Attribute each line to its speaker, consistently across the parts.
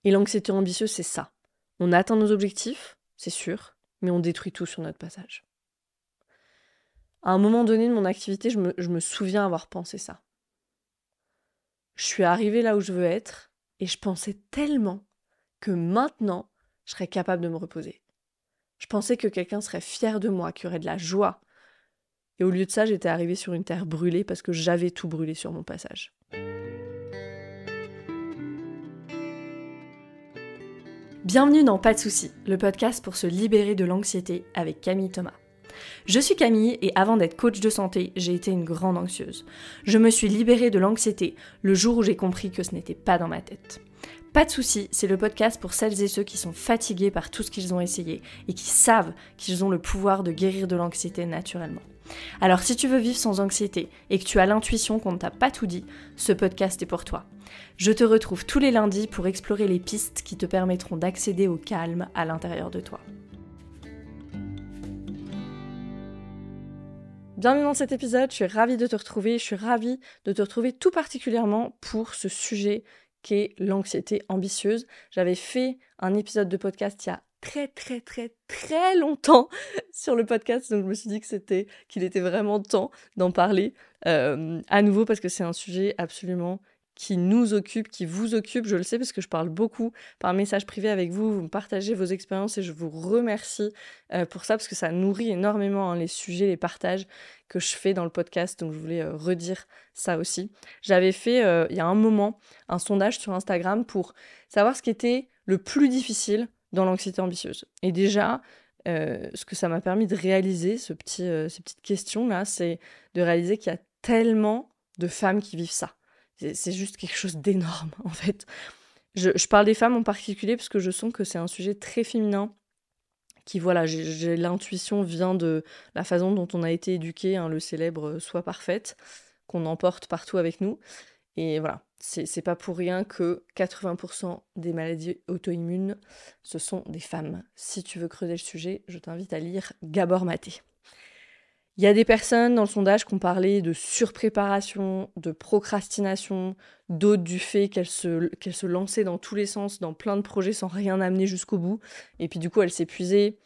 Speaker 1: Et l'anxiété ambitieuse, c'est ça. On atteint nos objectifs, c'est sûr, mais on détruit tout sur notre passage. À un moment donné de mon activité, je me souviens avoir pensé ça. Je suis arrivée là où je veux être, et je pensais tellement que maintenant, je serais capable de me reposer. Je pensais que quelqu'un serait fier de moi, qu'il y aurait de la joie. Et au lieu de ça, j'étais arrivée sur une terre brûlée parce que j'avais tout brûlé sur mon passage. Bienvenue dans Pas de soucis, le podcast pour se libérer de l'anxiété avec Camille Thomas. Je suis Camille et avant d'être coach de santé, j'ai été une grande anxieuse. Je me suis libérée de l'anxiété le jour où j'ai compris que ce n'était pas dans ma tête. Pas de soucis, c'est le podcast pour celles et ceux qui sont fatigués par tout ce qu'ils ont essayé et qui savent qu'ils ont le pouvoir de guérir de l'anxiété naturellement. Alors si tu veux vivre sans anxiété et que tu as l'intuition qu'on ne t'a pas tout dit, ce podcast est pour toi. Je te retrouve tous les lundis pour explorer les pistes qui te permettront d'accéder au calme à l'intérieur de toi. Bienvenue dans cet épisode, je suis ravie de te retrouver, tout particulièrement pour ce sujet qu'est l'anxiété ambitieuse. J'avais fait un épisode de podcast il y a très longtemps sur le podcast, donc je me suis dit qu'il était vraiment temps d'en parler à nouveau parce que c'est un sujet absolument qui nous occupe, qui vous occupe, je le sais parce que je parle beaucoup par message privé avec vous, vous me partagez vos expériences et je vous remercie pour ça parce que ça nourrit énormément les sujets, les partages que je fais dans le podcast, donc je voulais redire ça aussi. J'avais fait il y a un moment un sondage sur Instagram pour savoir ce qui était le plus difficile dans l'anxiété ambitieuse. Et déjà, ce que ça m'a permis de réaliser, ces petites questions-là, c'est de réaliser qu'il y a tellement de femmes qui vivent ça. C'est juste quelque chose d'énorme, en fait. Je parle des femmes en particulier parce que je sens que c'est un sujet très féminin qui, voilà, j'ai l'intuition vient de la façon dont on a été éduqué, le célèbre « Sois parfaite », qu'on emporte partout avec nous. Et voilà, c'est pas pour rien que 80% des maladies auto-immunes, ce sont des femmes. Si tu veux creuser le sujet, je t'invite à lire Gabor Maté. Il y a des personnes dans le sondage qui ont parlé de surpréparation, de procrastination, d'autres du fait qu'elles se lançaient dans tous les sens, dans plein de projets sans rien amener jusqu'au bout. Et puis du coup, elles s'épuisaient.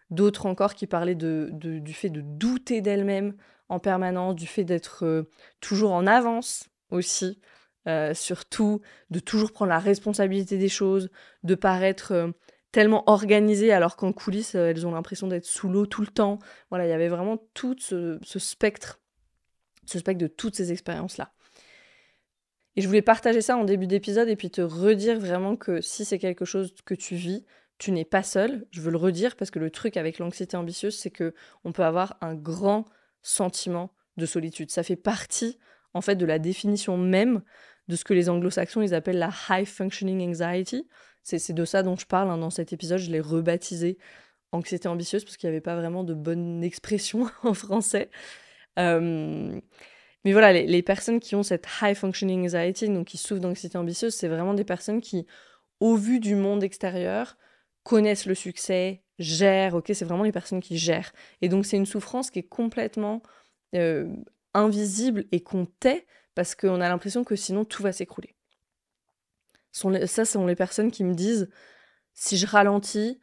Speaker 1: D'autres encore qui parlaient du fait de douter d'elles-mêmes en permanence, du fait d'être toujours en avance aussi, surtout de toujours prendre la responsabilité des choses, de paraître tellement organisées alors qu'en coulisses, elles ont l'impression d'être sous l'eau tout le temps. Voilà, il y avait vraiment tout ce spectre de toutes ces expériences-là. Et je voulais partager ça en début d'épisode et puis te redire vraiment que si c'est quelque chose que tu vis, tu n'es pas seul. Je veux le redire parce que le truc avec l'anxiété ambitieuse, c'est que on peut avoir un grand sentiment de solitude. Ça fait partie, en fait, de la définition même de ce que les anglo-saxons, ils appellent la high functioning anxiety. C'est de ça dont je parle dans cet épisode. Je l'ai rebaptisé anxiété ambitieuse parce qu'il n'y avait pas vraiment de bonne expression en français. Mais voilà, les personnes qui ont cette high functioning anxiety, donc qui souffrent d'anxiété ambitieuse, c'est vraiment des personnes qui, au vu du monde extérieur, connaissent le succès, gèrent, ok, c'est vraiment les personnes qui gèrent. Et donc c'est une souffrance qui est complètement invisible et qu'on tait parce qu'on a l'impression que sinon tout va s'écrouler. Ça, ce sont les personnes qui me disent, si je ralentis,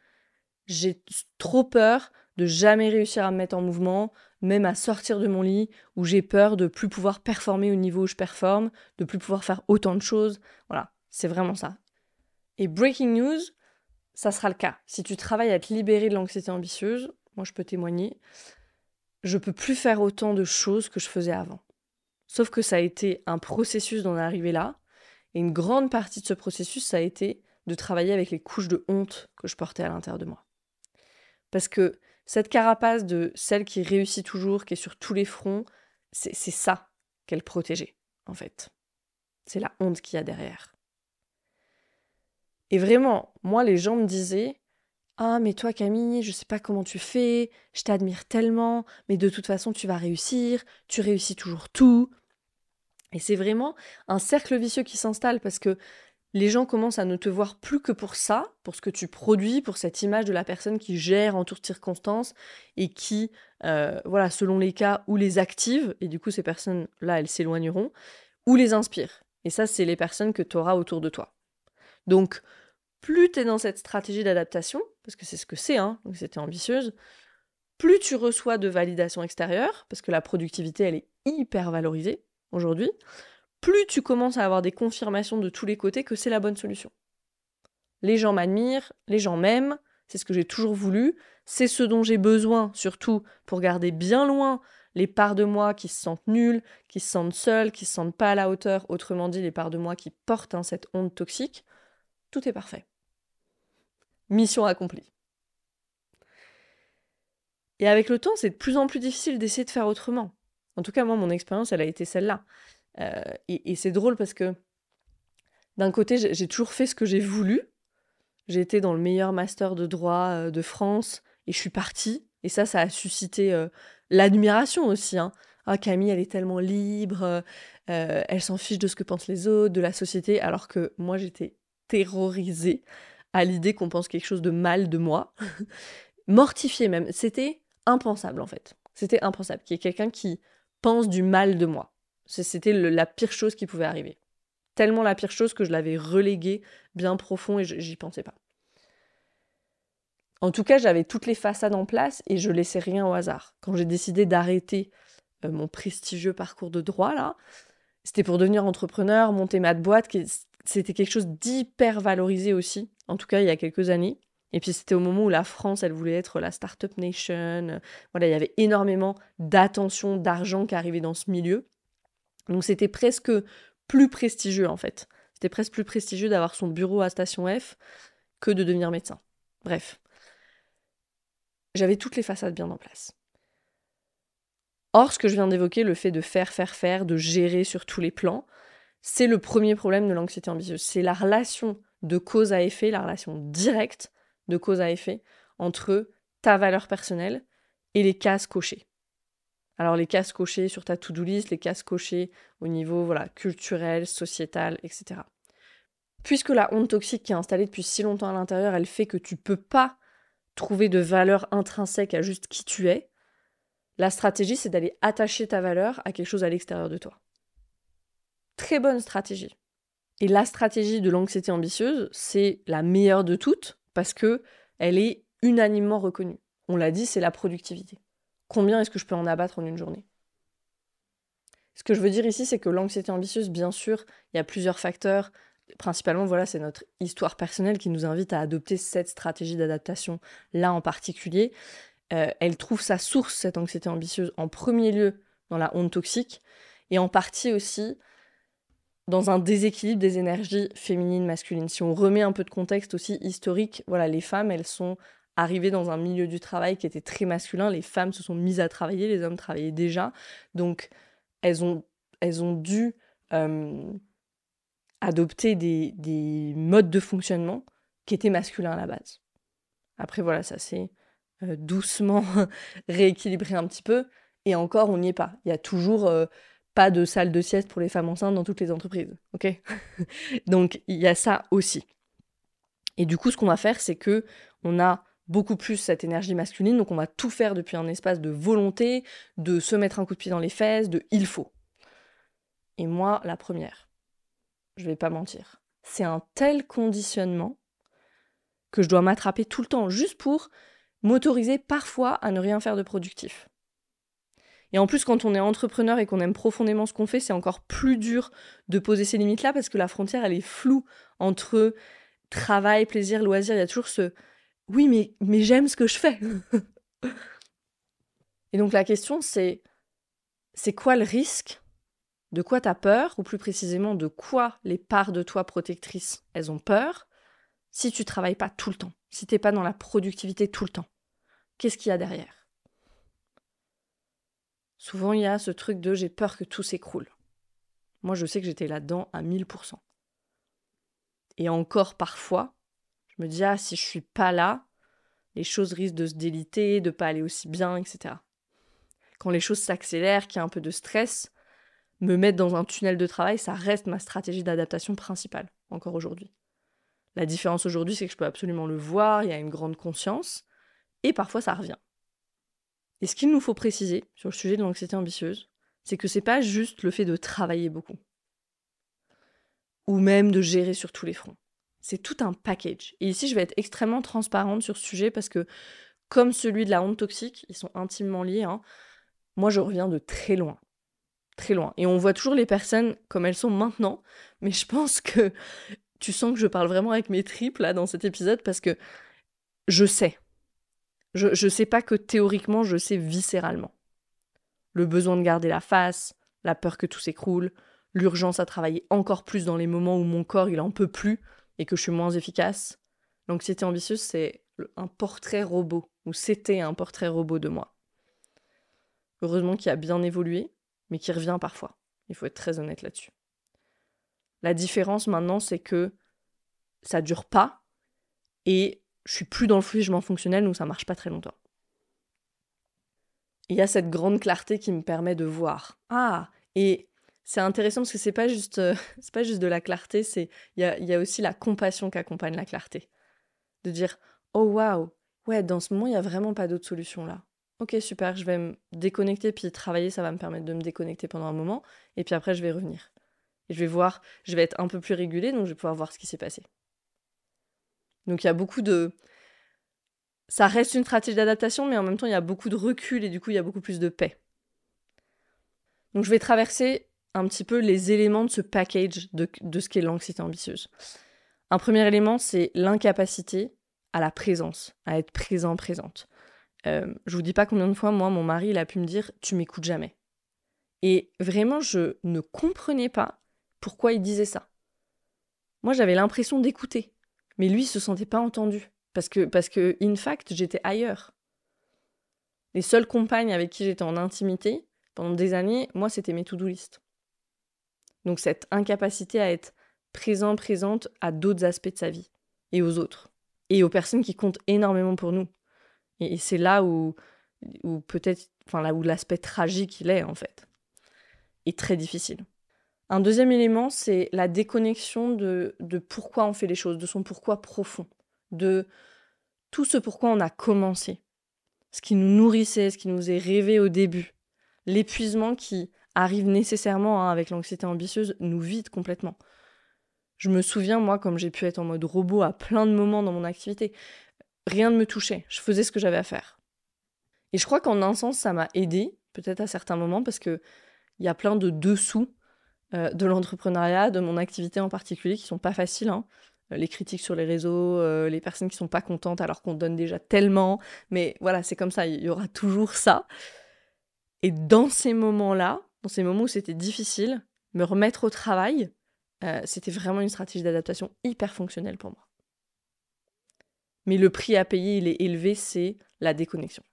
Speaker 1: j'ai trop peur de jamais réussir à me mettre en mouvement, même à sortir de mon lit, où j'ai peur de plus pouvoir performer au niveau où je performe, de plus pouvoir faire autant de choses. Voilà, c'est vraiment ça. Et breaking news, ça sera le cas. Si tu travailles à te libérer de l'anxiété ambitieuse, moi je peux témoigner, je peux plus faire autant de choses que je faisais avant. Sauf que ça a été un processus d'en arriver là, et une grande partie de ce processus, ça a été de travailler avec les couches de honte que je portais à l'intérieur de moi. Parce que cette carapace de celle qui réussit toujours, qui est sur tous les fronts, c'est ça qu'elle protégeait, en fait. C'est la honte qu'il y a derrière. Et vraiment, moi, les gens me disaient « Ah, mais toi, Camille, je sais pas comment tu fais, je t'admire tellement, mais de toute façon, tu vas réussir, tu réussis toujours tout. » Et c'est vraiment un cercle vicieux qui s'installe parce que les gens commencent à ne te voir plus que pour ça, pour ce que tu produis, pour cette image de la personne qui gère en toutes circonstances et qui, voilà, selon les cas, ou les active, et du coup ces personnes-là, elles s'éloigneront, ou les inspire. Et ça, c'est les personnes que tu auras autour de toi. Donc, plus tu es dans cette stratégie d'adaptation, parce que c'est ce que c'est, l'anxiété ambitieuse, plus tu reçois de validation extérieure, parce que la productivité, elle est hyper valorisée aujourd'hui, plus tu commences à avoir des confirmations de tous les côtés que c'est la bonne solution. Les gens m'admirent, les gens m'aiment, c'est ce que j'ai toujours voulu, c'est ce dont j'ai besoin, surtout pour garder bien loin les parts de moi qui se sentent nulles, qui se sentent seules, qui se sentent pas à la hauteur, autrement dit les parts de moi qui portent cette onde toxique. Tout est parfait. Mission accomplie. Et avec le temps, c'est de plus en plus difficile d'essayer de faire autrement. En tout cas, moi, mon expérience, elle a été celle-là. Et c'est drôle parce que d'un côté, j'ai toujours fait ce que j'ai voulu. J'ai été dans le meilleur master de droit de France et je suis partie. Et ça a suscité l'admiration aussi. Ah, Camille, elle est tellement libre, elle s'en fiche de ce que pensent les autres, de la société, alors que moi, j'étais terrorisée à l'idée qu'on pense quelque chose de mal de moi. Mortifiée même. C'était impensable, en fait. C'était impensable qu'il y ait quelqu'un qui pense du mal de moi. C'était la pire chose qui pouvait arriver. Tellement la pire chose que je l'avais reléguée bien profond et j'y pensais pas. En tout cas, j'avais toutes les façades en place et je laissais rien au hasard. Quand j'ai décidé d'arrêter mon prestigieux parcours de droit, là, c'était pour devenir entrepreneur, monter ma boîte, c'était quelque chose d'hyper valorisé aussi, en tout cas il y a quelques années. Et puis c'était au moment où la France, elle voulait être la Startup Nation. Voilà, il y avait énormément d'attention, d'argent qui arrivait dans ce milieu. Donc c'était presque plus prestigieux en fait. C'était presque plus prestigieux d'avoir son bureau à Station F que de devenir médecin. Bref. J'avais toutes les façades bien en place. Or, ce que je viens d'évoquer, le fait de faire, de gérer sur tous les plans, c'est le premier problème de l'anxiété ambitieuse. C'est la relation de cause à effet, la relation directe de cause à effet entre ta valeur personnelle et les cases cochées. Alors les cases cochées sur ta to-do list, les cases cochées au niveau culturel, sociétal, etc. Puisque la honte toxique qui est installée depuis si longtemps à l'intérieur, elle fait que tu peux pas trouver de valeur intrinsèque à juste qui tu es, la stratégie, c'est d'aller attacher ta valeur à quelque chose à l'extérieur de toi. Très bonne stratégie. Et la stratégie de l'anxiété ambitieuse, c'est la meilleure de toutes parce que elle est unanimement reconnue. On l'a dit, c'est la productivité. Combien est-ce que je peux en abattre en une journée ? Ce que je veux dire ici, c'est que l'anxiété ambitieuse, bien sûr, il y a plusieurs facteurs. Principalement, c'est notre histoire personnelle qui nous invite à adopter cette stratégie d'adaptation-là en particulier. Elle trouve sa source, cette anxiété ambitieuse, en premier lieu dans la honte toxique et en partie aussi dans un déséquilibre des énergies féminines, masculines. Si on remet un peu de contexte aussi historique, les femmes, elles sont arrivées dans un milieu du travail qui était très masculin. Les femmes se sont mises à travailler, les hommes travaillaient déjà. Donc, elles ont dû adopter des modes de fonctionnement qui étaient masculins à la base. Après, ça s'est doucement rééquilibré un petit peu. Et encore, on n'y est pas. Il y a toujours pas de salle de sieste pour les femmes enceintes dans toutes les entreprises. Ok. Donc, il y a ça aussi. Et du coup, ce qu'on va faire, c'est que on a beaucoup plus cette énergie masculine. Donc, on va tout faire depuis un espace de volonté, de se mettre un coup de pied dans les fesses, de « il faut ». Et moi, la première, je vais pas mentir, c'est un tel conditionnement que je dois m'attraper tout le temps, juste pour m'autoriser parfois à ne rien faire de productif. Et en plus, quand on est entrepreneur et qu'on aime profondément ce qu'on fait, c'est encore plus dur de poser ces limites-là parce que la frontière, elle est floue entre travail, plaisir, loisir. Il y a toujours ce « oui, mais j'aime ce que je fais ». Et donc la question, c'est quoi le risque ? De quoi t'as peur ? Ou plus précisément, de quoi les parts de toi protectrices, elles ont peur si tu travailles pas tout le temps, si t'es pas dans la productivité tout le temps. Qu'est-ce qu'il y a derrière ? Souvent, il y a ce truc de « j'ai peur que tout s'écroule ». Moi, je sais que j'étais là-dedans à 1000%. Et encore parfois, je me dis « ah, si je suis pas là, les choses risquent de se déliter, de pas aller aussi bien, etc. » Quand les choses s'accélèrent, qu'il y a un peu de stress, me mettre dans un tunnel de travail, ça reste ma stratégie d'adaptation principale, encore aujourd'hui. La différence aujourd'hui, c'est que je peux absolument le voir, il y a une grande conscience, et parfois ça revient. Et ce qu'il nous faut préciser sur le sujet de l'anxiété ambitieuse, c'est que c'est pas juste le fait de travailler beaucoup, ou même de gérer sur tous les fronts. C'est tout un package. Et ici, je vais être extrêmement transparente sur ce sujet parce que, comme celui de la honte toxique, ils sont intimement liés, hein, moi, je reviens de très loin. Très loin. Et on voit toujours les personnes comme elles sont maintenant, mais je pense que tu sens que je parle vraiment avec mes tripes, là, dans cet épisode, parce que je sais. Je sais pas que théoriquement, je sais viscéralement. Le besoin de garder la face, la peur que tout s'écroule, l'urgence à travailler encore plus dans les moments où mon corps, il en peut plus et que je suis moins efficace. L'anxiété ambitieuse, c'est un portrait robot, ou c'était un portrait robot de moi. Heureusement qu'il a bien évolué, mais qui revient parfois. Il faut être très honnête là-dessus. La différence maintenant, c'est que ça dure pas et je suis plus dans le fluidement fonctionnel, donc ça marche pas très longtemps. Il y a cette grande clarté qui me permet de voir. Ah, et c'est intéressant parce que c'est pas juste de la clarté, il y a aussi la compassion qui accompagne la clarté. De dire, oh waouh, ouais, dans ce moment, il y a vraiment pas d'autre solution là. Ok, super, je vais me déconnecter, puis travailler, ça va me permettre de me déconnecter pendant un moment, et puis après, je vais revenir. Et je vais être un peu plus régulée, donc je vais pouvoir voir ce qui s'est passé. Donc il y a beaucoup de... Ça reste une stratégie d'adaptation, mais en même temps, il y a beaucoup de recul, et du coup, il y a beaucoup plus de paix. Donc je vais traverser un petit peu les éléments de ce package de ce qu'est l'anxiété ambitieuse. Un premier élément, c'est l'incapacité à la présence, à être présent, présente. Je vous dis pas combien de fois, moi, mon mari, il a pu me dire « tu m'écoutes jamais ». Et vraiment, je ne comprenais pas pourquoi il disait ça. Moi, j'avais l'impression d'écouter, mais lui, il se sentait pas entendu, parce que in fact, j'étais ailleurs. Les seules compagnes avec qui j'étais en intimité, pendant des années, moi, c'était mes to-do list. Donc cette incapacité à être présente à d'autres aspects de sa vie, et aux autres, et aux personnes qui comptent énormément pour nous. Et c'est là où peut-être, enfin là où l'aspect tragique il est en fait, et très difficile. Un deuxième élément, c'est la déconnexion de pourquoi on fait les choses, de son pourquoi profond, de tout ce pourquoi on a commencé, ce qui nous nourrissait, ce qui nous est rêvé au début. L'épuisement qui arrive nécessairement avec l'anxiété ambitieuse nous vide complètement. Je me souviens, moi, comme j'ai pu être en mode robot à plein de moments dans mon activité, rien ne me touchait, je faisais ce que j'avais à faire. Et je crois qu'en un sens, ça m'a aidée, peut-être à certains moments, parce qu'il y a plein de dessous de l'entrepreneuriat, de mon activité en particulier, qui sont pas faciles, hein. Les critiques sur les réseaux, les personnes qui sont pas contentes alors qu'on donne déjà tellement, mais voilà, c'est comme ça, il y aura toujours ça. Et dans ces moments-là, dans ces moments où c'était difficile, me remettre au travail, c'était vraiment une stratégie d'adaptation hyper fonctionnelle pour moi. Mais le prix à payer, il est élevé, c'est la déconnexion.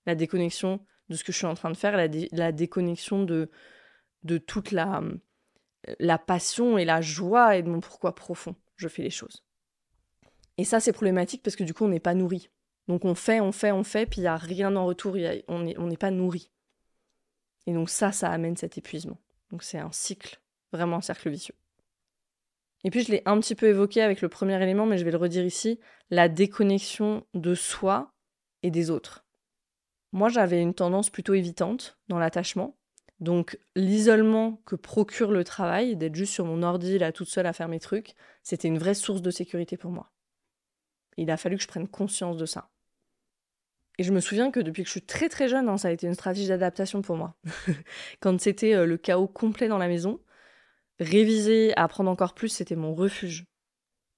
Speaker 1: La déconnexion de ce que je suis en train de faire, la déconnexion de toute la passion et la joie et de mon pourquoi profond je fais les choses. Et ça, c'est problématique parce que du coup, on n'est pas nourri. Donc on fait, puis il n'y a rien en retour, on n'est pas nourri. Et donc ça amène cet épuisement. Donc c'est un cycle, vraiment un cercle vicieux. Et puis je l'ai un petit peu évoqué avec le premier élément, mais je vais le redire ici, la déconnexion de soi et des autres. Moi, j'avais une tendance plutôt évitante dans l'attachement. Donc l'isolement que procure le travail, d'être juste sur mon ordi, là, toute seule à faire mes trucs, c'était une vraie source de sécurité pour moi. Et il a fallu que je prenne conscience de ça. Et je me souviens que depuis que je suis très très jeune, ça a été une stratégie d'adaptation pour moi. Quand c'était le chaos complet dans la maison, réviser, apprendre encore plus, c'était mon refuge.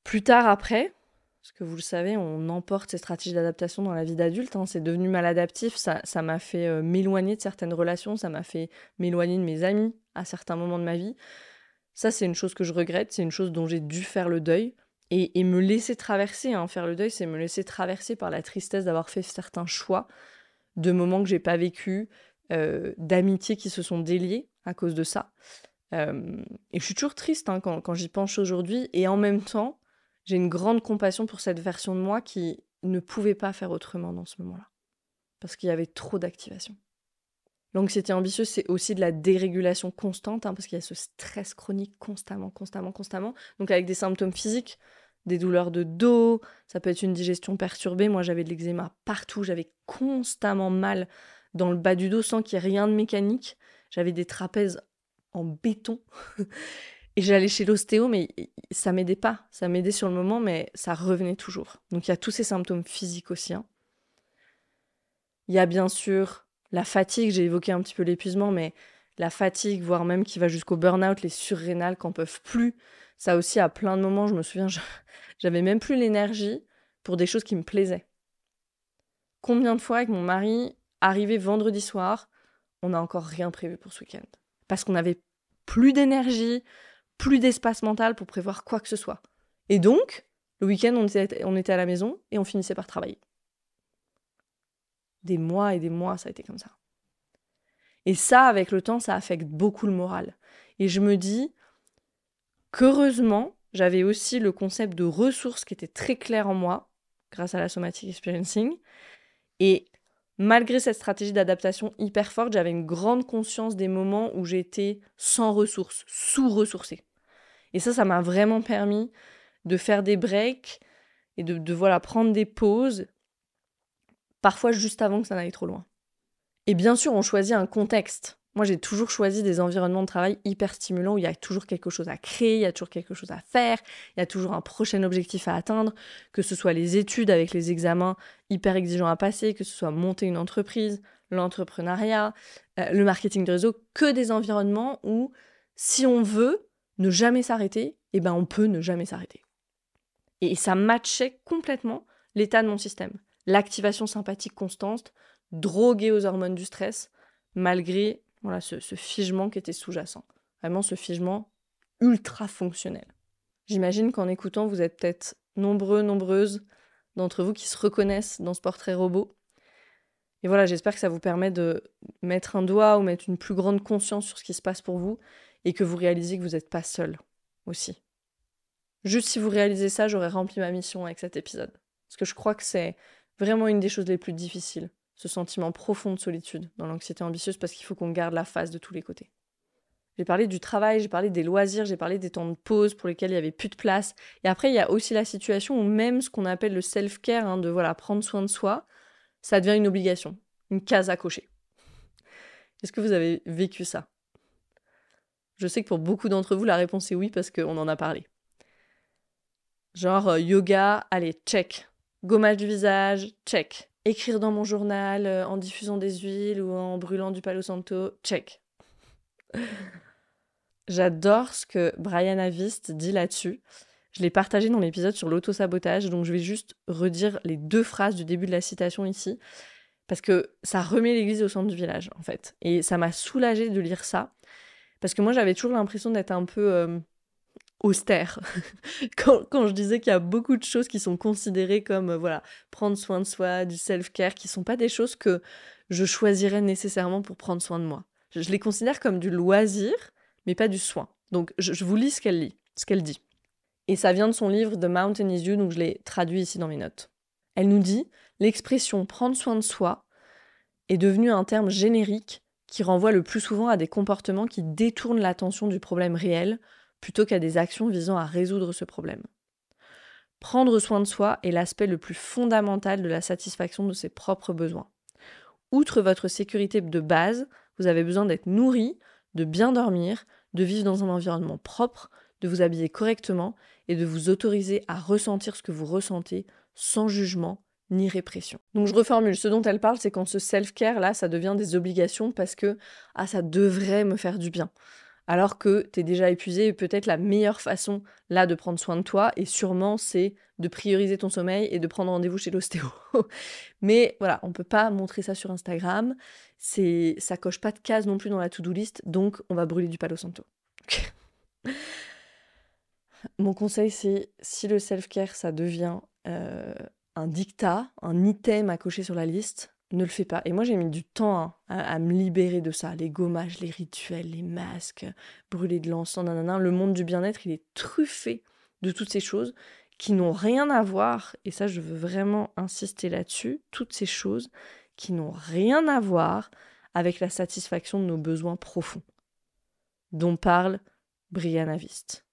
Speaker 1: Plus tard après, parce que vous le savez, on emporte ces stratégies d'adaptation dans la vie d'adulte, c'est devenu maladaptif, ça m'a fait m'éloigner de certaines relations, ça m'a fait m'éloigner de mes amis à certains moments de ma vie. Ça, c'est une chose que je regrette, c'est une chose dont j'ai dû faire le deuil. Et me laisser traverser, faire le deuil, c'est me laisser traverser par la tristesse d'avoir fait certains choix, de moments que j'ai pas vécu, d'amitiés qui se sont déliées à cause de ça. Et je suis toujours triste quand j'y pense aujourd'hui, et en même temps, j'ai une grande compassion pour cette version de moi qui ne pouvait pas faire autrement dans ce moment-là, parce qu'il y avait trop d'activation. L'anxiété ambitieuse, c'est aussi de la dérégulation constante, parce qu'il y a ce stress chronique constamment. Donc avec des symptômes physiques, des douleurs de dos, ça peut être une digestion perturbée. Moi, j'avais de l'eczéma partout, j'avais constamment mal dans le bas du dos sans qu'il y ait rien de mécanique. J'avais des trapèzes en béton. Et j'allais chez l'ostéo, mais ça m'aidait pas. Ça m'aidait sur le moment, mais ça revenait toujours. Donc il y a tous ces symptômes physiques aussi, hein. Il y a bien sûr la fatigue, j'ai évoqué un petit peu l'épuisement, mais la fatigue, voire même qui va jusqu'au burn-out, les surrénales qui n'en peuvent plus. Ça aussi, à plein de moments, je me souviens, j'avais même plus l'énergie pour des choses qui me plaisaient. Combien de fois avec mon mari, arrivé vendredi soir, on n'a encore rien prévu pour ce week-end. Parce qu'on n'avait plus d'énergie, plus d'espace mental pour prévoir quoi que ce soit. Et donc, le week-end, on était à la maison et on finissait par travailler. Des mois et des mois, ça a été comme ça. Et ça, avec le temps, ça affecte beaucoup le moral. Et je me dis qu'heureusement, j'avais aussi le concept de ressources qui était très clair en moi, grâce à la somatic experiencing. Et malgré cette stratégie d'adaptation hyper forte, j'avais une grande conscience des moments où j'étais sans ressources, sous-ressourcée. Et ça m'a vraiment permis de faire des breaks et de voilà, prendre des pauses, parfois juste avant que ça n'aille trop loin. Et bien sûr, on choisit un contexte. Moi, j'ai toujours choisi des environnements de travail hyper stimulants où il y a toujours quelque chose à créer, il y a toujours quelque chose à faire, il y a toujours un prochain objectif à atteindre, que ce soit les études avec les examens hyper exigeants à passer, que ce soit monter une entreprise, l'entrepreneuriat, le marketing de réseau, que des environnements où, si on veut ne jamais s'arrêter, eh ben on peut ne jamais s'arrêter. Et ça matchait complètement l'état de mon système. L'activation sympathique constante, droguée aux hormones du stress, malgré voilà, ce figement qui était sous-jacent. Vraiment ce figement ultra fonctionnel. J'imagine qu'en écoutant, vous êtes peut-être nombreuses d'entre vous qui se reconnaissent dans ce portrait robot. Et voilà, j'espère que ça vous permet de mettre un doigt ou mettre une plus grande conscience sur ce qui se passe pour vous et que vous réalisez que vous n'êtes pas seul aussi. Juste si vous réalisez ça, j'aurais rempli ma mission avec cet épisode. Parce que je crois que c'est vraiment une des choses les plus difficiles, ce sentiment profond de solitude dans l'anxiété ambitieuse, parce qu'il faut qu'on garde la face de tous les côtés. J'ai parlé du travail, j'ai parlé des loisirs, j'ai parlé des temps de pause pour lesquels il n'y avait plus de place. Et après, il y a aussi la situation où même ce qu'on appelle le self-care, de voilà, prendre soin de soi, ça devient une obligation, une case à cocher. Est-ce que vous avez vécu ça ? Je sais que pour beaucoup d'entre vous, la réponse est oui, parce qu'on en a parlé. Genre yoga, allez, check. Gommage du visage, check. Écrire dans mon journal en diffusant des huiles ou en brûlant du Palo Santo, check. J'adore ce que Brian Avist dit là-dessus. Je l'ai partagé dans l'épisode sur l'autosabotage, donc je vais juste redire les 2 phrases du début de la citation ici, parce que ça remet l'église au centre du village, en fait. Et ça m'a soulagée de lire ça, parce que moi j'avais toujours l'impression d'être un peu austère. quand je disais qu'il y a beaucoup de choses qui sont considérées comme voilà, prendre soin de soi, du self-care, qui sont pas des choses que je choisirais nécessairement pour prendre soin de moi. Je les considère comme du loisir, mais pas du soin. Donc je vous lis ce qu'elle dit. Et ça vient de son livre The Mountain is You, donc je l'ai traduit ici dans mes notes. Elle nous dit « L'expression « prendre soin de soi » est devenue un terme générique qui renvoie le plus souvent à des comportements qui détournent l'attention du problème réel, plutôt qu'à des actions visant à résoudre ce problème. Prendre soin de soi est l'aspect le plus fondamental de la satisfaction de ses propres besoins. Outre votre sécurité de base, vous avez besoin d'être nourri, de bien dormir, de vivre dans un environnement propre, de vous habiller correctement et de vous autoriser à ressentir ce que vous ressentez sans jugement ni répression. Donc je reformule, ce dont elle parle, c'est quand ce self-care là, ça devient des obligations parce que ça devrait me faire du bien. Alors que t'es déjà épuisé et peut-être la meilleure façon là de prendre soin de toi, et sûrement c'est de prioriser ton sommeil et de prendre rendez-vous chez l'ostéo. Mais voilà, on peut pas montrer ça sur Instagram, ça coche pas de case non plus dans la to-do list, donc on va brûler du Palo Santo. Mon conseil c'est, si le self-care ça devient un dictat, un item à cocher sur la liste, ne le fais pas. Et moi, j'ai mis du temps à me libérer de ça. Les gommages, les rituels, les masques, brûler de l'encens, nanana. Le monde du bien-être, il est truffé de toutes ces choses qui n'ont rien à voir, et ça, je veux vraiment insister là-dessus, toutes ces choses qui n'ont rien à voir avec la satisfaction de nos besoins profonds, dont parle Brian Avist,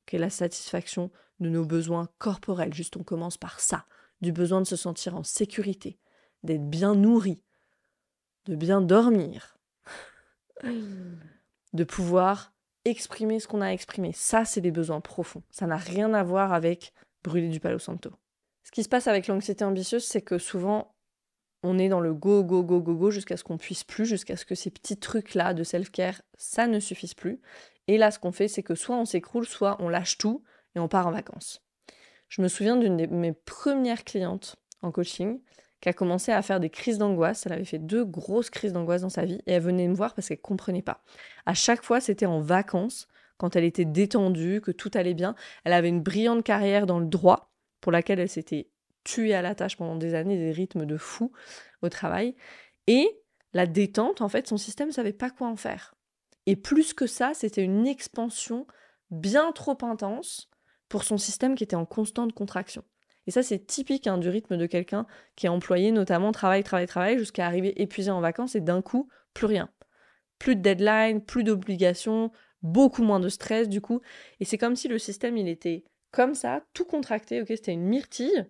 Speaker 1: qui est la satisfaction de nos besoins corporels. Juste, on commence par ça, du besoin de se sentir en sécurité, d'être bien nourri, de bien dormir, de pouvoir exprimer ce qu'on a exprimé. Ça, c'est des besoins profonds. Ça n'a rien à voir avec brûler du Palo Santo. Ce qui se passe avec l'anxiété ambitieuse, c'est que souvent, on est dans le go, go, go, go, go jusqu'à ce qu'on puisse plus, jusqu'à ce que ces petits trucs-là de self-care, ça ne suffise plus. Et là, ce qu'on fait, c'est que soit on s'écroule, soit on lâche tout et on part en vacances. Je me souviens d'une de mes premières clientes en coaching qui a commencé à faire des crises d'angoisse. Elle avait fait 2 grosses crises d'angoisse dans sa vie et elle venait me voir parce qu'elle ne comprenait pas. À chaque fois, c'était en vacances, quand elle était détendue, que tout allait bien. Elle avait une brillante carrière dans le droit pour laquelle elle s'était tuée à la tâche pendant des années, des rythmes de fou au travail. Et la détente, en fait, son système ne savait pas quoi en faire. Et plus que ça, c'était une expansion bien trop intense pour son système qui était en constante contraction. Et ça, c'est typique du rythme de quelqu'un qui est employé, notamment travail, jusqu'à arriver épuisé en vacances et d'un coup, plus rien. Plus de deadline, plus d'obligations, beaucoup moins de stress du coup. Et c'est comme si le système, il était comme ça, tout contracté, ok, c'était une myrtille.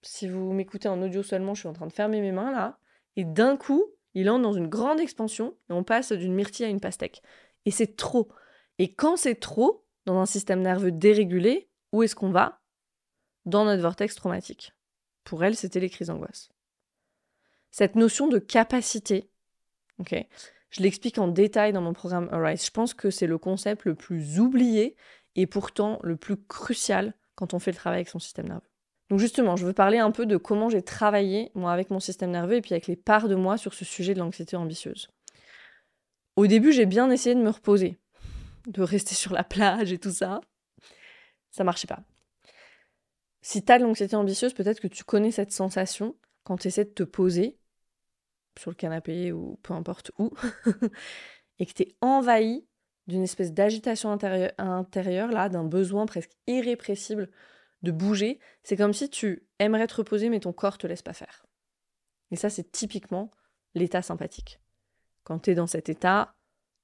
Speaker 1: Si vous m'écoutez en audio seulement, je suis en train de fermer mes mains là. Et d'un coup, il entre dans une grande expansion et on passe d'une myrtille à une pastèque. Et c'est trop. Et quand c'est trop, dans un système nerveux dérégulé, où est-ce qu'on va ? Dans notre vortex traumatique. Pour elle, c'était les crises d'angoisse. Cette notion de capacité, ok, je l'explique en détail dans mon programme Arise. Je pense que c'est le concept le plus oublié et pourtant le plus crucial quand on fait le travail avec son système nerveux. Donc justement, je veux parler un peu de comment j'ai travaillé, moi, avec mon système nerveux et puis avec les parts de moi sur ce sujet de l'anxiété ambitieuse. Au début, j'ai bien essayé de me reposer, de rester sur la plage et tout ça. Ça marchait pas. Si tu as de l'anxiété ambitieuse, peut-être que tu connais cette sensation quand tu essaies de te poser sur le canapé ou peu importe où, et que tu es envahi d'une espèce d'agitation intérieure, là, d'un besoin presque irrépressible de bouger. C'est comme si tu aimerais te reposer, mais ton corps te laisse pas faire. Et ça, c'est typiquement l'état sympathique. Quand tu es dans cet état,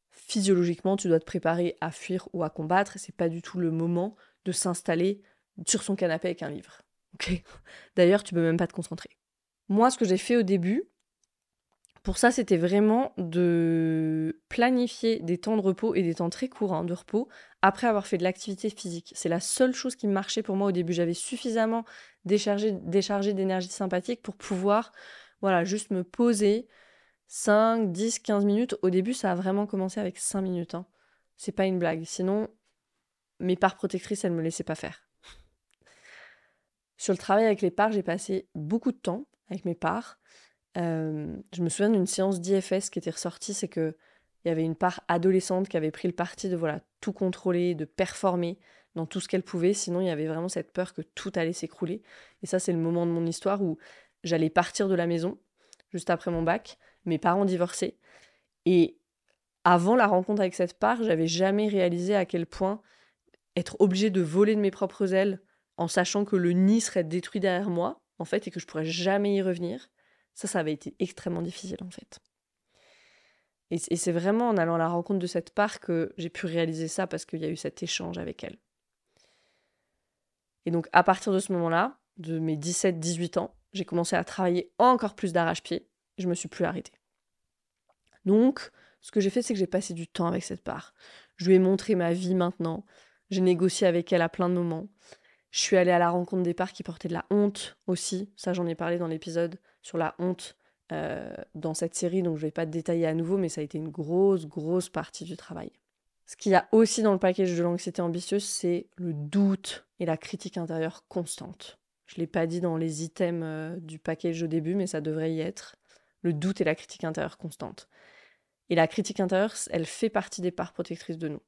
Speaker 1: physiologiquement, tu dois te préparer à fuir ou à combattre, et c'est pas du tout le moment de s'installer sur son canapé avec un livre. Okay. D'ailleurs, tu peux même pas te concentrer. Moi, ce que j'ai fait au début, pour ça, c'était vraiment de planifier des temps de repos et des temps très courts de repos après avoir fait de l'activité physique. C'est la seule chose qui marchait pour moi au début. J'avais suffisamment déchargé d'énergie sympathique pour pouvoir juste me poser 5, 10, 15 minutes. Au début, ça a vraiment commencé avec 5 minutes. C'est pas une blague. Sinon, mes parts protectrices, elles me laissaient pas faire. Sur le travail avec les parts, j'ai passé beaucoup de temps avec mes parts. Je me souviens d'une séance d'IFS qui était ressortie, c'est qu'il y avait une part adolescente qui avait pris le parti de tout contrôler, de performer dans tout ce qu'elle pouvait, sinon il y avait vraiment cette peur que tout allait s'écrouler. Et ça, c'est le moment de mon histoire où j'allais partir de la maison, juste après mon bac, mes parents divorçaient, et avant la rencontre avec cette part, j'avais jamais réalisé à quel point être obligée de voler de mes propres ailes en sachant que le nid serait détruit derrière moi, en fait, et que je pourrais jamais y revenir, ça avait été extrêmement difficile, en fait. Et c'est vraiment en allant à la rencontre de cette part que j'ai pu réaliser ça, parce qu'il y a eu cet échange avec elle. Et donc, à partir de ce moment-là, de mes 17-18 ans, j'ai commencé à travailler encore plus d'arrache-pied, et je me suis plus arrêtée. Donc, ce que j'ai fait, c'est que j'ai passé du temps avec cette part. Je lui ai montré ma vie maintenant, j'ai négocié avec elle à plein de moments. Je suis allée à la rencontre des parts qui portaient de la honte aussi. Ça, j'en ai parlé dans l'épisode sur la honte dans cette série, donc je ne vais pas te détailler à nouveau, mais ça a été une grosse partie du travail. Ce qu'il y a aussi dans le package de l'anxiété ambitieuse, c'est le doute et la critique intérieure constante. Je ne l'ai pas dit dans les items du package au début, mais ça devrait y être. Le doute et la critique intérieure constante. Et la critique intérieure, elle fait partie des parts protectrices de nous.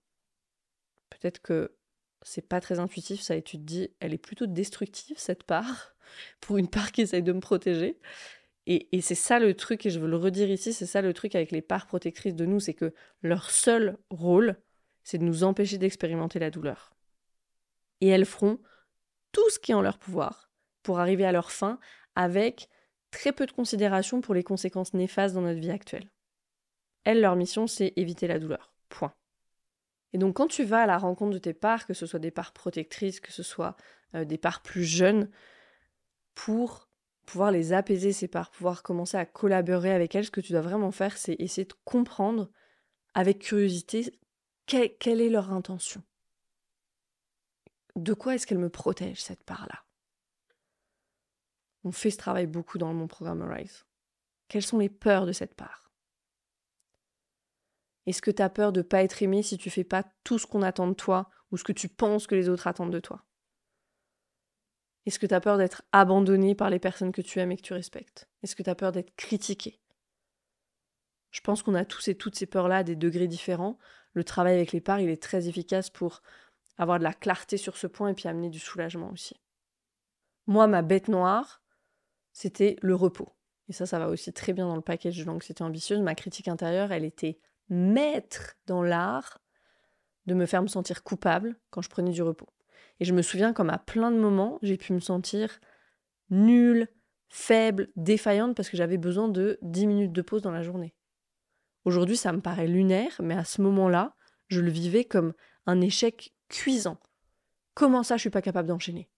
Speaker 1: Peut-être que c'est pas très intuitif, ça, et tu te dis, elle est plutôt destructive, cette part, pour une part qui essaye de me protéger. Et c'est ça le truc, et je veux le redire ici, c'est ça le truc avec les parts protectrices de nous, c'est que leur seul rôle, c'est de nous empêcher d'expérimenter la douleur. Et elles feront tout ce qui est en leur pouvoir pour arriver à leur fin avec très peu de considération pour les conséquences néfastes dans notre vie actuelle. Elles, leur mission, c'est éviter la douleur. Point. Et donc, quand tu vas à la rencontre de tes parts, que ce soit des parts protectrices, que ce soit des parts plus jeunes, pour pouvoir les apaiser, ces parts, pouvoir commencer à collaborer avec elles, ce que tu dois vraiment faire, c'est essayer de comprendre avec curiosité Quelle est leur intention? De quoi est-ce qu'elle me protège, cette part-là? On fait ce travail beaucoup dans mon programme Arise. Quelles sont les peurs de cette part? Est-ce que tu as peur de ne pas être aimé si tu fais pas tout ce qu'on attend de toi ou ce que tu penses que les autres attendent de toi? Est-ce que tu as peur d'être abandonné par les personnes que tu aimes et que tu respectes? Est-ce que tu as peur d'être critiqué? Je pense qu'on a tous et toutes ces peurs-là à des degrés différents. Le travail avec les parts, il est très efficace pour avoir de la clarté sur ce point et puis amener du soulagement aussi. Moi, ma bête noire, c'était le repos. Et ça va aussi très bien dans le package de l'anxiété ambitieuse. Ma critique intérieure, elle était maître dans l'art de me faire me sentir coupable quand je prenais du repos. Et je me souviens comme à plein de moments, j'ai pu me sentir nulle, faible, défaillante parce que j'avais besoin de 10 minutes de pause dans la journée. Aujourd'hui, ça me paraît lunaire, mais à ce moment-là, je le vivais comme un échec cuisant. Comment ça, je suis pas capable d'enchaîner?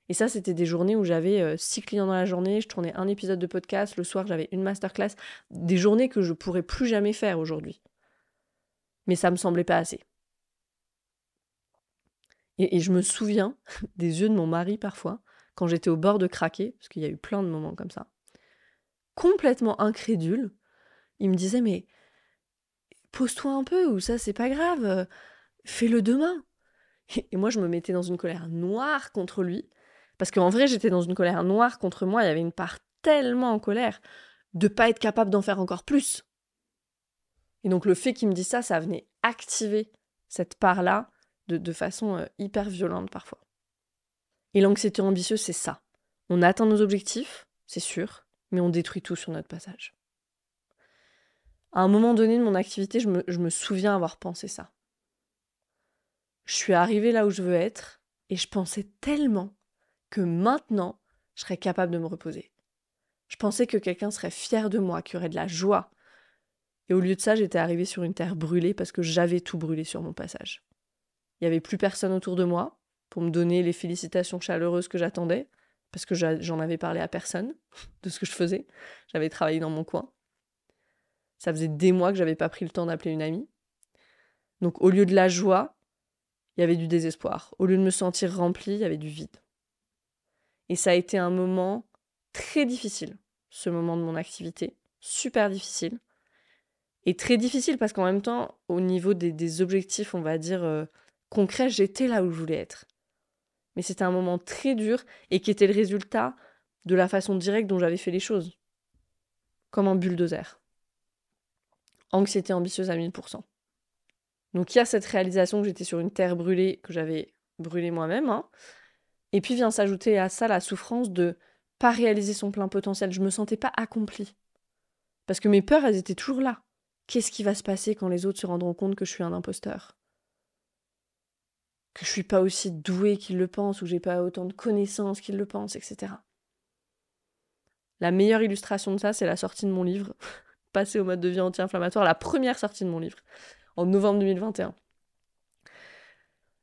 Speaker 1: Et ça, c'était des journées où j'avais 6 clients dans la journée, je tournais un épisode de podcast, le soir, j'avais une masterclass, des journées que je pourrais plus jamais faire aujourd'hui. Mais ça me semblait pas assez. Et je me souviens des yeux de mon mari parfois, quand j'étais au bord de craquer, parce qu'il y a eu plein de moments comme ça, complètement incrédule. Il me disait, mais pose-toi un peu, ou ça, c'est pas grave, fais-le demain. Et moi, je me mettais dans une colère noire contre lui, parce qu'en vrai, j'étais dans une colère noire contre moi, il y avait une part tellement en colère de pas être capable d'en faire encore plus. Et donc le fait qu'il me dise ça venait activer cette part-là de façon hyper violente parfois. Et l'anxiété ambitieuse, c'est ça. On atteint nos objectifs, c'est sûr, mais on détruit tout sur notre passage. À un moment donné de mon activité, je me souviens avoir pensé ça. Je suis arrivée là où je veux être, et je pensais tellement que maintenant, je serais capable de me reposer. Je pensais que quelqu'un serait fier de moi, qu'il y aurait de la joie. Et au lieu de ça, j'étais arrivée sur une terre brûlée parce que j'avais tout brûlé sur mon passage. Il n'y avait plus personne autour de moi pour me donner les félicitations chaleureuses que j'attendais, parce que j'en avais parlé à personne de ce que je faisais. J'avais travaillé dans mon coin. Ça faisait des mois que j'avais pas pris le temps d'appeler une amie. Donc au lieu de la joie, il y avait du désespoir. Au lieu de me sentir remplie, il y avait du vide. Et ça a été un moment très difficile, ce moment de mon activité, super difficile. Et très difficile parce qu'en même temps, au niveau des objectifs, on va dire, concrets, j'étais là où je voulais être. Mais c'était un moment très dur et qui était le résultat de la façon directe dont j'avais fait les choses. Comme un bulldozer. Anxiété ambitieuse à 1000%. Donc il y a cette réalisation que j'étais sur une terre brûlée, que j'avais brûlée moi-même. Et puis vient s'ajouter à ça la souffrance de pas réaliser son plein potentiel. Je me sentais pas accomplie. Parce que mes peurs, elles étaient toujours là. Qu'est-ce qui va se passer quand les autres se rendront compte que je suis un imposteur? Que je suis pas aussi douée qu'ils le pensent, ou j'ai pas autant de connaissances qu'ils le pensent, etc. La meilleure illustration de ça, c'est la sortie de mon livre, Passer au mode de vie anti-inflammatoire, la première sortie de mon livre, en novembre 2021.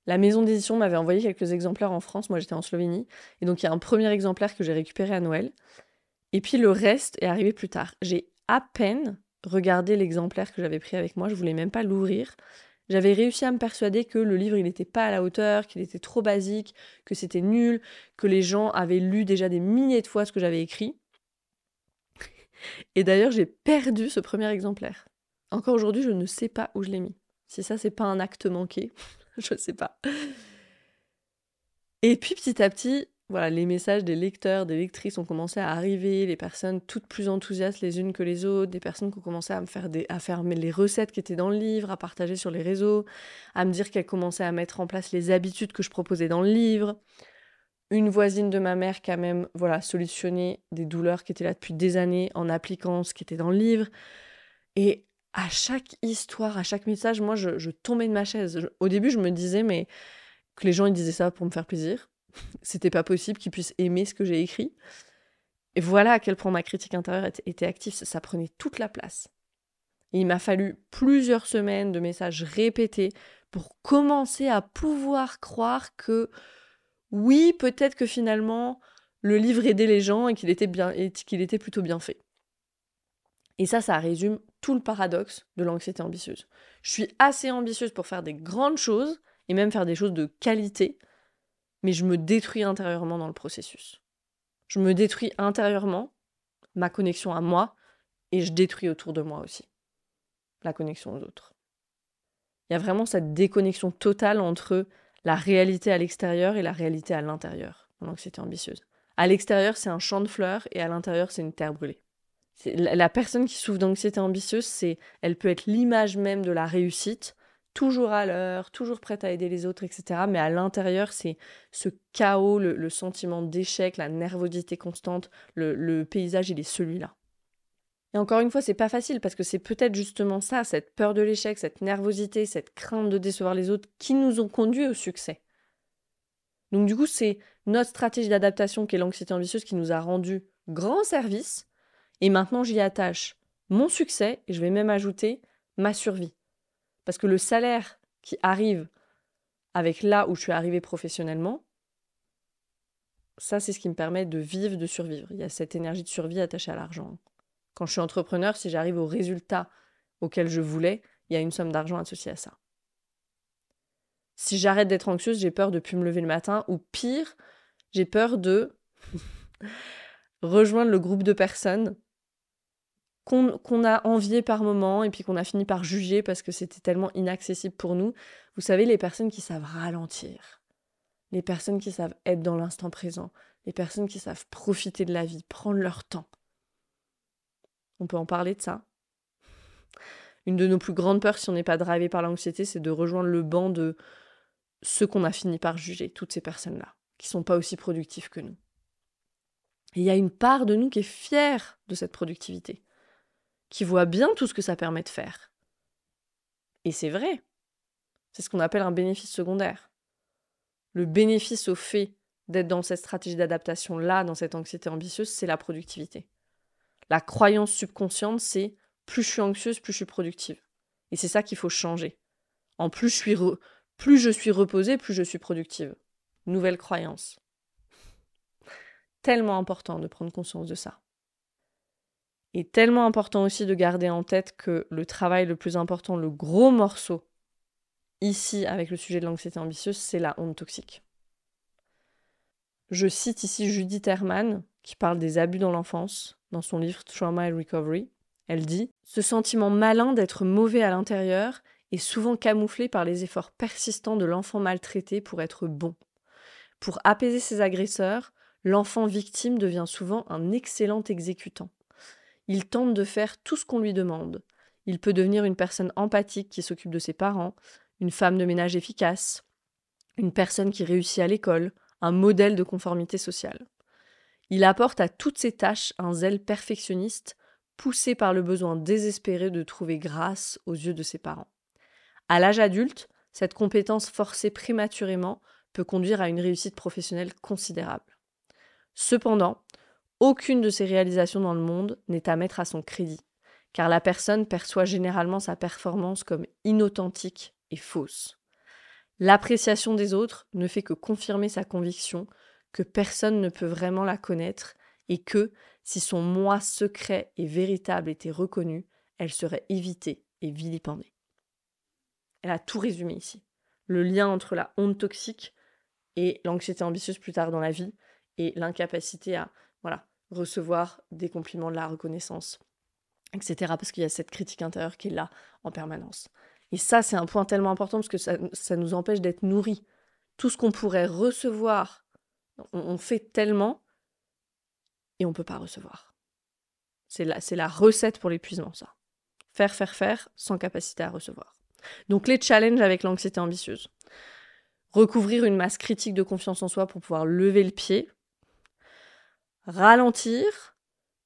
Speaker 1: La maison d'édition m'avait envoyé quelques exemplaires en France, moi j'étais en Slovénie, et donc il y a un premier exemplaire que j'ai récupéré à Noël, et puis le reste est arrivé plus tard. J'ai à peine regardé l'exemplaire que j'avais pris avec moi, je voulais même pas l'ouvrir. J'avais réussi à me persuader que le livre il n'était pas à la hauteur, qu'il était trop basique, que c'était nul, que les gens avaient lu déjà des milliers de fois ce que j'avais écrit. Et d'ailleurs, j'ai perdu ce premier exemplaire. Encore aujourd'hui, je ne sais pas où je l'ai mis. Si ça, c'est pas un acte manqué, je sais pas. Et puis petit à petit, voilà, les messages des lecteurs, des lectrices ont commencé à arriver, les personnes toutes plus enthousiastes les unes que les autres, des personnes qui ont commencé à faire les recettes qui étaient dans le livre, à partager sur les réseaux, à me dire qu'elles commençaient à mettre en place les habitudes que je proposais dans le livre. Une voisine de ma mère qui a même solutionné des douleurs qui étaient là depuis des années en appliquant ce qui était dans le livre. Et à chaque histoire, à chaque message, moi, je tombais de ma chaise. Au début, je me disais, mais que les gens ils disaient ça pour me faire plaisir. C'était pas possible qu'ils puissent aimer ce que j'ai écrit. Et voilà à quel point ma critique intérieure était active. Ça prenait toute la place. Et il m'a fallu plusieurs semaines de messages répétés pour commencer à pouvoir croire que oui, peut-être que finalement, le livre aidait les gens et qu'il était plutôt bien fait. Et ça résume tout le paradoxe de l'anxiété ambitieuse. Je suis assez ambitieuse pour faire des grandes choses, et même faire des choses de qualité, mais je me détruis intérieurement dans le processus. Je me détruis intérieurement, ma connexion à moi, et je détruis autour de moi aussi la connexion aux autres. Il y a vraiment cette déconnexion totale entre la réalité à l'extérieur et la réalité à l'intérieur, dans l'anxiété ambitieuse. À l'extérieur, c'est un champ de fleurs, et à l'intérieur, c'est une terre brûlée. La personne qui souffre d'anxiété ambitieuse, elle peut être l'image même de la réussite, toujours à l'heure, toujours prête à aider les autres, etc. Mais à l'intérieur, c'est ce chaos, le sentiment d'échec, la nervosité constante, le paysage, il est celui-là. Et encore une fois, c'est pas facile parce que c'est peut-être justement ça, cette peur de l'échec, cette nervosité, cette crainte de décevoir les autres qui nous ont conduits au succès. Donc du coup, c'est notre stratégie d'adaptation qui est l'anxiété ambitieuse qui nous a rendu grand service. Et maintenant, j'y attache mon succès et je vais même ajouter ma survie. Parce que le salaire qui arrive avec là où je suis arrivée professionnellement, ça, c'est ce qui me permet de vivre, de survivre. Il y a cette énergie de survie attachée à l'argent. Quand je suis entrepreneur, si j'arrive au résultat auquel je voulais, il y a une somme d'argent associée à ça. Si j'arrête d'être anxieuse, j'ai peur de ne plus me lever le matin, ou pire, j'ai peur de rejoindre le groupe de personnes qu'on a envié par moment et puis qu'on a fini par juger parce que c'était tellement inaccessible pour nous. Vous savez, les personnes qui savent ralentir, les personnes qui savent être dans l'instant présent, les personnes qui savent profiter de la vie, prendre leur temps. On peut en parler de ça. Une de nos plus grandes peurs, si on n'est pas drivé par l'anxiété, c'est de rejoindre le banc de ceux qu'on a fini par juger, toutes ces personnes-là, qui ne sont pas aussi productives que nous. Et il y a une part de nous qui est fière de cette productivité, qui voit bien tout ce que ça permet de faire. Et c'est vrai. C'est ce qu'on appelle un bénéfice secondaire. Le bénéfice au fait d'être dans cette stratégie d'adaptation-là, dans cette anxiété ambitieuse, c'est la productivité. La croyance subconsciente, c'est plus je suis anxieuse, plus je suis productive. Et c'est ça qu'il faut changer. En plus je suis reposée, plus je suis productive. Nouvelle croyance. Tellement important de prendre conscience de ça. Et tellement important aussi de garder en tête que le travail le plus important, le gros morceau, ici avec le sujet de l'anxiété ambitieuse, c'est la honte toxique. Je cite ici Judith Herman, qui parle des abus dans l'enfance, dans son livre Trauma and Recovery. Elle dit « Ce sentiment malin d'être mauvais à l'intérieur est souvent camouflé par les efforts persistants de l'enfant maltraité pour être bon. Pour apaiser ses agresseurs, l'enfant victime devient souvent un excellent exécutant. Il tente de faire tout ce qu'on lui demande. Il peut devenir une personne empathique qui s'occupe de ses parents, une femme de ménage efficace, une personne qui réussit à l'école, un modèle de conformité sociale. Il apporte à toutes ces tâches un zèle perfectionniste, poussé par le besoin désespéré de trouver grâce aux yeux de ses parents. À l'âge adulte, cette compétence forcée prématurément peut conduire à une réussite professionnelle considérable. Cependant, aucune de ces réalisations dans le monde n'est à mettre à son crédit, car la personne perçoit généralement sa performance comme inauthentique et fausse. L'appréciation des autres ne fait que confirmer sa conviction que personne ne peut vraiment la connaître et que, si son moi secret et véritable était reconnu, elle serait évitée et vilipendée. Elle a tout résumé ici. Le lien entre la honte toxique et l'anxiété ambitieuse plus tard dans la vie et l'incapacité à recevoir des compliments, de la reconnaissance, etc. Parce qu'il y a cette critique intérieure qui est là en permanence. Et ça, c'est un point tellement important parce que ça nous empêche d'être nourris. Tout ce qu'on pourrait recevoir, on fait tellement et on ne peut pas recevoir. C'est la recette pour l'épuisement, ça. Faire, sans capacité à recevoir. Donc les challenges avec l'anxiété ambitieuse. Recouvrir une masse critique de confiance en soi pour pouvoir lever le pied. Ralentir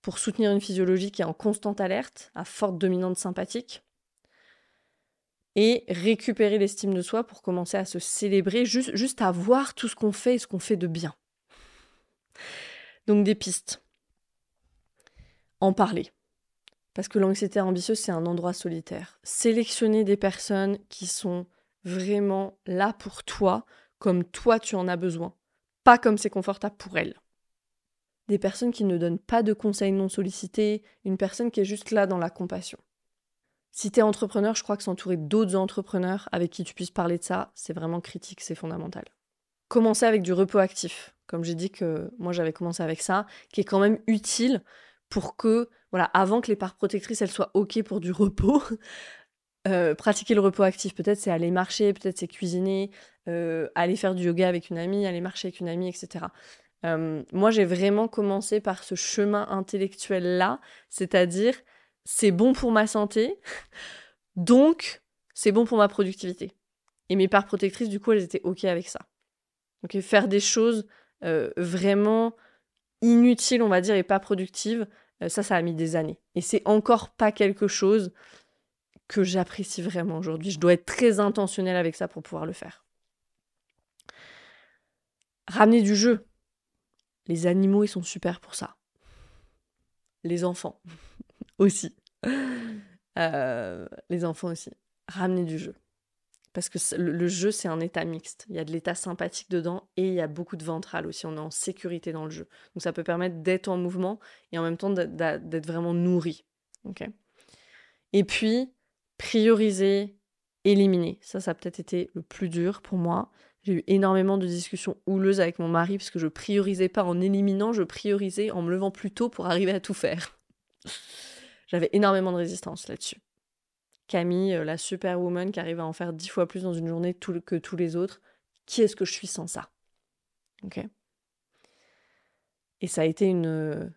Speaker 1: pour soutenir une physiologie qui est en constante alerte, à forte dominante sympathique. Et récupérer l'estime de soi pour commencer à se célébrer, juste à voir tout ce qu'on fait et ce qu'on fait de bien. Donc des pistes. En parler. Parce que l'anxiété ambitieuse, c'est un endroit solitaire. Sélectionner des personnes qui sont vraiment là pour toi, comme toi tu en as besoin. Pas comme c'est confortable pour elles. des personnes qui ne donnent pas de conseils non sollicités, une personne qui est juste là dans la compassion. Si t'es entrepreneur, je crois que s'entourer d'autres entrepreneurs avec qui tu puisses parler de ça, c'est vraiment critique, c'est fondamental. Commencer avec du repos actif. Comme j'ai dit que moi j'avais commencé avec ça, qui est quand même utile pour que, voilà, avant que les parts protectrices elles soient OK pour du repos, pratiquer le repos actif. Peut-être c'est aller marcher, peut-être c'est cuisiner, aller faire du yoga avec une amie, aller marcher avec une amie, etc. Moi j'ai vraiment commencé par ce chemin intellectuel-là, c'est-à-dire c'est bon pour ma santé, donc c'est bon pour ma productivité. Et mes parts protectrices, du coup, elles étaient OK avec ça. Donc faire des choses vraiment inutiles, on va dire, et pas productives, ça a mis des années. Et c'est encore pas quelque chose que j'apprécie vraiment aujourd'hui. Je dois être très intentionnelle avec ça pour pouvoir le faire. Ramener du jeu. Les animaux, ils sont super pour ça. Les enfants aussi. Les enfants aussi. Ramener du jeu. Parce que le jeu, c'est un état mixte. Il y a de l'état sympathique dedans et il y a beaucoup de ventral aussi. On est en sécurité dans le jeu. Donc ça peut permettre d'être en mouvement et en même temps d'être vraiment nourri. Okay. Et puis, prioriser, éliminer. Ça a peut-être été le plus dur pour moi. J'ai eu énormément de discussions houleuses avec mon mari parce que je priorisais pas en éliminant, je priorisais en me levant plus tôt pour arriver à tout faire. J'avais énormément de résistance là-dessus. Camille, la superwoman qui arrive à en faire 10 fois plus dans une journée que tous les autres. Qui est-ce que je suis sans ça? Ok. Et ça a été une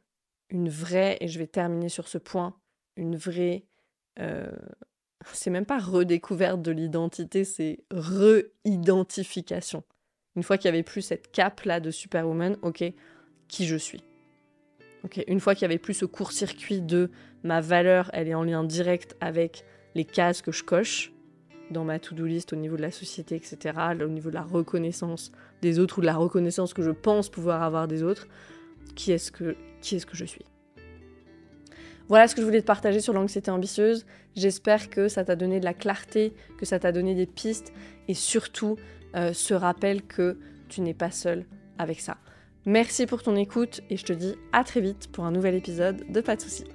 Speaker 1: vraie, et je vais terminer sur ce point, une vraie... c'est même pas redécouverte de l'identité, c'est re-identification. Une fois qu'il n'y avait plus cette cape-là de superwoman, ok, qui je suis. Okay. Une fois qu'il n'y avait plus ce court-circuit de ma valeur, elle est en lien direct avec les cases que je coche dans ma to-do list au niveau de la société, etc., au niveau de la reconnaissance des autres ou de la reconnaissance que je pense pouvoir avoir des autres, qui est-ce que je suis? Voilà ce que je voulais te partager sur l'anxiété ambitieuse. J'espère que ça t'a donné de la clarté, que ça t'a donné des pistes et surtout ce rappel que tu n'es pas seul avec ça. Merci pour ton écoute et je te dis à très vite pour un nouvel épisode de Pas de soucis.